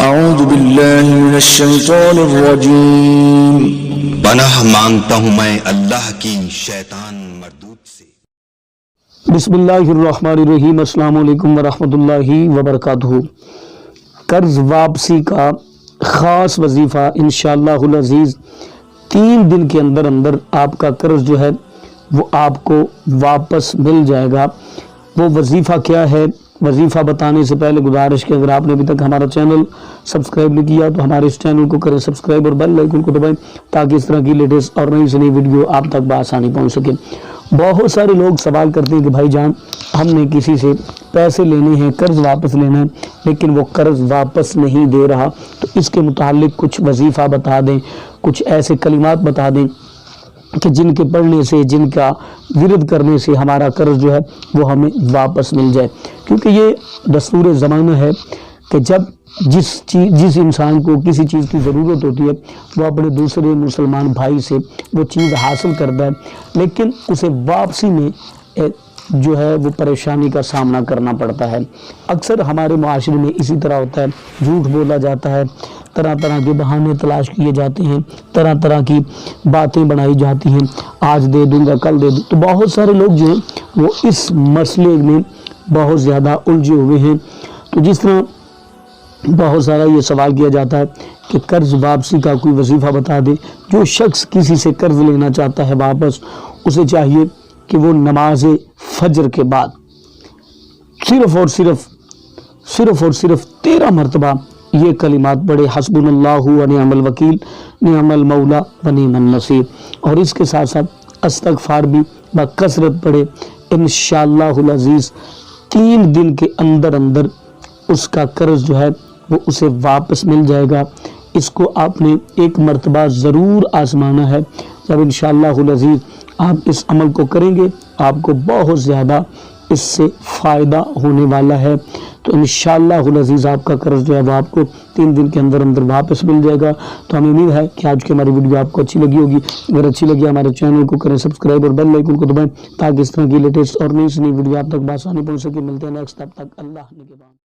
اعوذ باللہ من الشیطان الرجیم۔ پناہ مانگتا ہوں میں اللہ کی شیطان مردود سے۔ بسم اللہ الرحمن الرحیم۔ السلام علیکم ورحمۃ اللہ وبرکاتہ۔ قرض واپسی کا خاص وظیفہ انشاءاللہ العزیز 3 دن کے اندر اندر آپ کا قرض جو ہے وہ آپ کو واپس مل جائے گا۔ وہ وظیفہ کیا ہے؟ وظیفہ بتانے سے پہلے گزارش کہ اگر آپ نے ابھی تک ہمارا چینل سبسکرائب نہیں کیا تو ہمارے اس چینل کو کریں سبسکرائب اور بیل آئیکن کو دبائیں تاکہ اس طرح کی لیٹسٹ اور نئی سے نئی ویڈیو آپ تک بآسانی پہنچ سکے۔ بہت سارے لوگ سوال کرتے ہیں کہ بھائی جان ہم نے کسی سے پیسے لینے ہیں، قرض واپس لینا ہے، لیکن وہ قرض واپس نہیں دے رہا، تو اس کے متعلق کچھ وظیفہ بتا دیں، کچھ ایسے کلمات بتا دیں کہ جن کے پڑھنے سے، جن کا ورد کرنے سے ہمارا قرض جو ہے وہ ہمیں واپس مل جائے۔ کیونکہ یہ دستور زمانہ ہے کہ جب جس انسان کو کسی چیز کی ضرورت ہوتی ہے وہ اپنے دوسرے مسلمان بھائی سے وہ چیز حاصل کرتا ہے، لیکن اسے واپسی میں جو ہے وہ پریشانی کا سامنا کرنا پڑتا ہے۔ اکثر ہمارے معاشرے میں اسی طرح ہوتا ہے، جھوٹ بولا جاتا ہے، طرح طرح کے بہانے تلاش کیے جاتے ہیں، طرح طرح کی باتیں بنائی جاتی ہیں، آج دے دوں گا کل دے دوں۔ تو بہت سارے لوگ جو ہیں وہ اس مسئلے میں بہت زیادہ الجھے ہوئے ہیں۔ تو جس طرح بہت سارا یہ سوال کیا جاتا ہے کہ قرض واپسی کا کوئی وظیفہ بتا دے۔ جو شخص کسی سے قرض لینا چاہتا ہے واپس، اسے چاہیے کہ وہ نماز فجر کے بعد صرف اور صرف 13 مرتبہ یہ کلمات پڑھے، حسبنا اللہ و نعم الوکیل نعم المولا و نعم النصیر، اور اس کے ساتھ ساتھ استغفار بھی بکثرت پڑھے۔ انشاءاللہ العزیز 3 دن کے اندر اندر اس کا قرض جو ہے وہ اسے واپس مل جائے گا۔ اس کو آپ نے 1 مرتبہ ضرور آزمانا ہے۔ جب انشاءاللہ العزیز آپ اس عمل کو کریں گے آپ کو بہت زیادہ اس سے فائدہ ہونے والا ہے۔ تو انشاءاللہ العزیز آپ کا قرض جو ہے وہ آپ کو 3 دن کے اندر اندر واپس مل جائے گا۔ تو ہمیں امید ہے کہ آج کی ہماری ویڈیو آپ کو اچھی لگی ہوگی۔ اگر اچھی لگی ہمارے چینل کو کریں سبسکرائب اور بیل آئیکن کو دبائیں تاکہ اس طرح کی لیٹسٹ اور نئی سے نئی ویڈیو آپ تک بآسانی پہنچ سکے۔ ملتے ہیں نیکسٹ، تب تک اللہ نگہبان۔